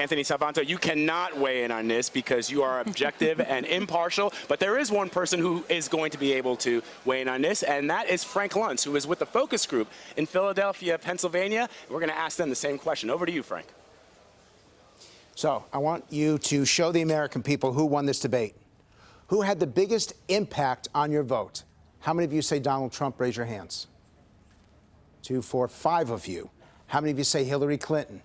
Anthony Salvanto, you cannot weigh in on this because you are objective and impartial, but there is one person who is going to be able to weigh in on this, and that is Frank Luntz, who is with the focus group in Philadelphia, Pennsylvania. We're going to ask them the same question. Over to you, Frank. So I want you to show the American people who won this debate. Who had the biggest impact on your vote? How many of you say Donald Trump? Raise your hands. 2, 4, 5 of you. How many of you say Hillary Clinton?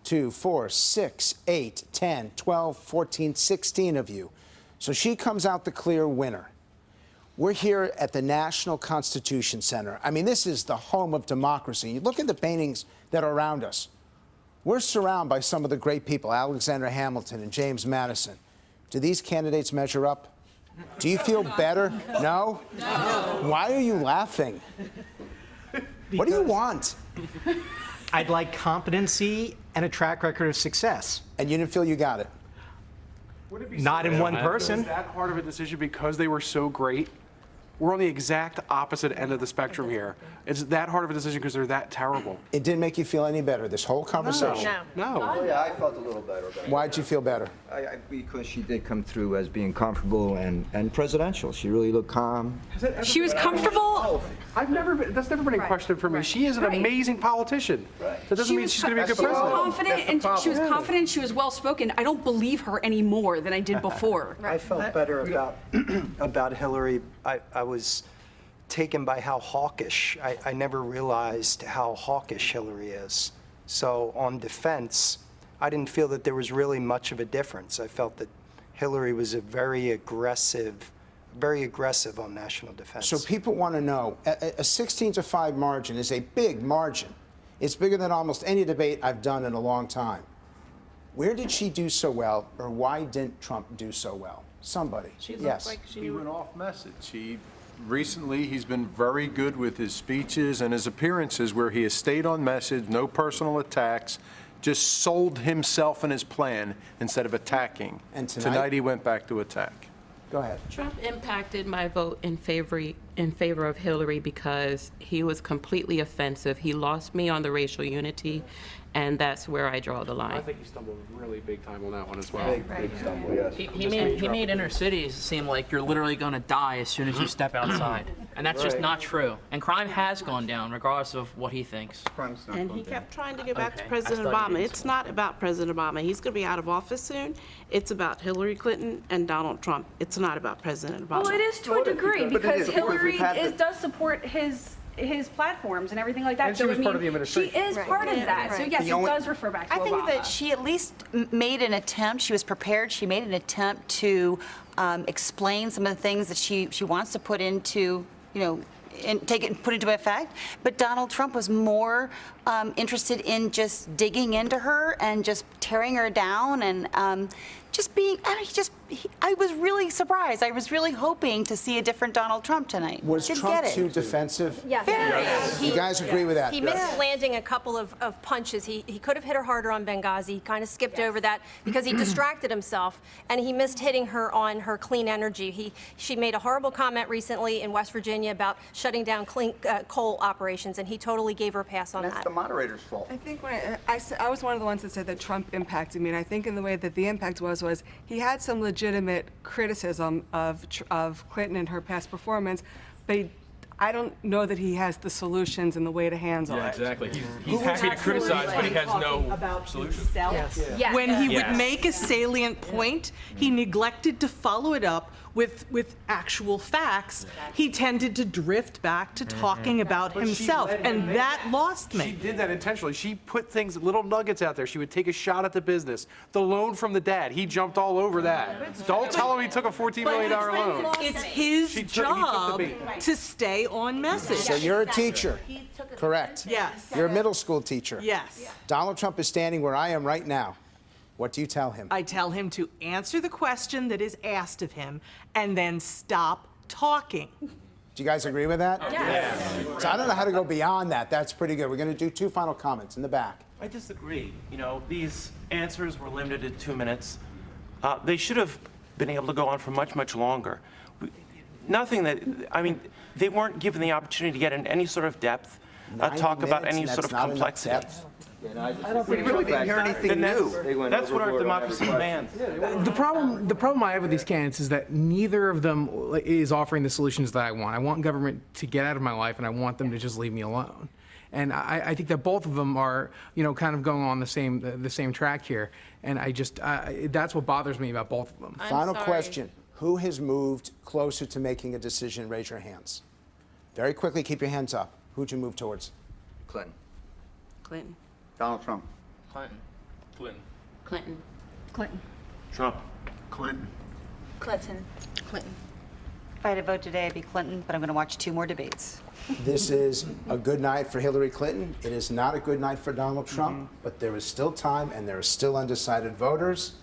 2, 4, 6, 8, 10, 12, 14, 16 of you. So she comes out the clear winner. We're here at the National Constitution Center. I mean, this is the home of democracy. You look at the paintings that are around us. We're surrounded by some of the great people, Alexander Hamilton and James Madison. Do these candidates measure up? Do you feel better? No? No. Why are you laughing? What do you want? I'd like competency and a track record of success. And you didn't feel you got it? Not in one person. Is that hard of a decision because they were so great? We're on the exact opposite end of the spectrum here. It's that hard of a decision because they're that terrible. It didn't make you feel any better, this whole conversation? No. Oh, yeah, I felt a little better about it. Why'd you feel better? Because she did come through as being comfortable and presidential. She really looked calm. She was comfortable. That's never been a question for me. She is an amazing politician. That doesn't mean she's going to be a good president. She was confident. She was well spoken. I don't believe her any more than I did before. I felt better about Hillary. I was taken by how hawkish. I never realized how hawkish Hillary is. So on defense, I didn't feel that there was really much of a difference. I felt that Hillary was a very aggressive on national defense. So people want to know, a 16-5 margin is a big margin. It's bigger than almost any debate I've done in a long time. Where did she do so well, or why didn't Trump do so well? Somebody. Yes. He went off message. Recently, he's been very good with his speeches and his appearances where he has stayed on message, no personal attacks, just sold himself and his plan instead of attacking. And tonight he went back to attack. Go ahead. Trump impacted my vote in favor of Hillary because he was completely offensive. He lost me on the racial unity, and that's where I draw the line. I think he stumbled really big time on that one as well. Big stumble, yes. He made inner cities seem like you're literally going to die as soon as you step outside. And that's just not true. And crime has gone down, regardless of what he thinks. And he kept trying to get back to President Obama. It's not about President Obama. He's going to be out of office soon. It's about Hillary Clinton and Donald Trump. It's not about President Obama. Well, it is to a degree because Hillary does support his platforms and everything like that. And she was part of the administration. She is part of that. So yes, it does refer back to Obama. I think that she at least made an attempt. She was prepared. She made an attempt to explain some of the things that she wants to put into, and take it and put into effect. But Donald Trump was more interested in just digging into her and just tearing her down and just being, I was really surprised. I was really hoping to see a different Donald Trump tonight. Was Trump too defensive? Yeah. Very. You guys agree with that? He missed landing a couple of punches. He could have hit her harder on Benghazi. He kind of skipped over that because he distracted himself, and he missed hitting her on her clean energy. She made a horrible comment recently in West Virginia about shutting down coal operations, and he totally gave her a pass on that. That's the moderator's fault. I think when I was one of the ones that said that Trump impacted me, and I think in the way that the impact was he had some legitimate criticism of Clinton and her past performance, but I don't know that he has the solutions and the way to handle it. Exactly. He's happy to criticize, but he has no solution. Yes. When he would make a salient point, he neglected to follow it up with actual facts. He tended to drift back to talking about himself, and that lost me. She did that intentionally. She put little nuggets out there. She would take a shot at the business. The loan from the dad, he jumped all over that. Don't tell him he took a $14 million loan. It's his job to stay on message. So you're a teacher, correct? Yes. You're a middle school teacher. Yes. Donald Trump is standing where I am right now. What do you tell him? I tell him to answer the question that is asked of him and then stop talking. Do you guys agree with that? Yes. So I don't know how to go beyond that. That's pretty good. We're going to do 2 final comments in the back. I disagree. These answers were limited to 2 minutes. They should have been able to go on for much, much longer. They weren't given the opportunity to get in any sort of depth, talk about any sort of complexity. I don't think We really didn't hear anything new. That's what our democracy demands. The problem I have with these candidates is that neither of them is offering the solutions that I want. I want government to get out of my life, and I want them to just leave me alone. And I think that both of them are, kind of going on the same track here. And that's what bothers me about both of them. Final question. Who has moved closer to making a decision? Raise your hands. Very quickly, keep your hands up. Who'd you move towards? Clinton. Clinton. Donald Trump. Clinton. Clinton. Clinton. Clinton. Trump. Clinton. Clinton. Clinton. If I had a vote today, it'd be Clinton, but I'm going to watch 2 more debates. This is a good night for Hillary Clinton. It is not a good night for Donald Trump, but there is still time and there are still undecided voters.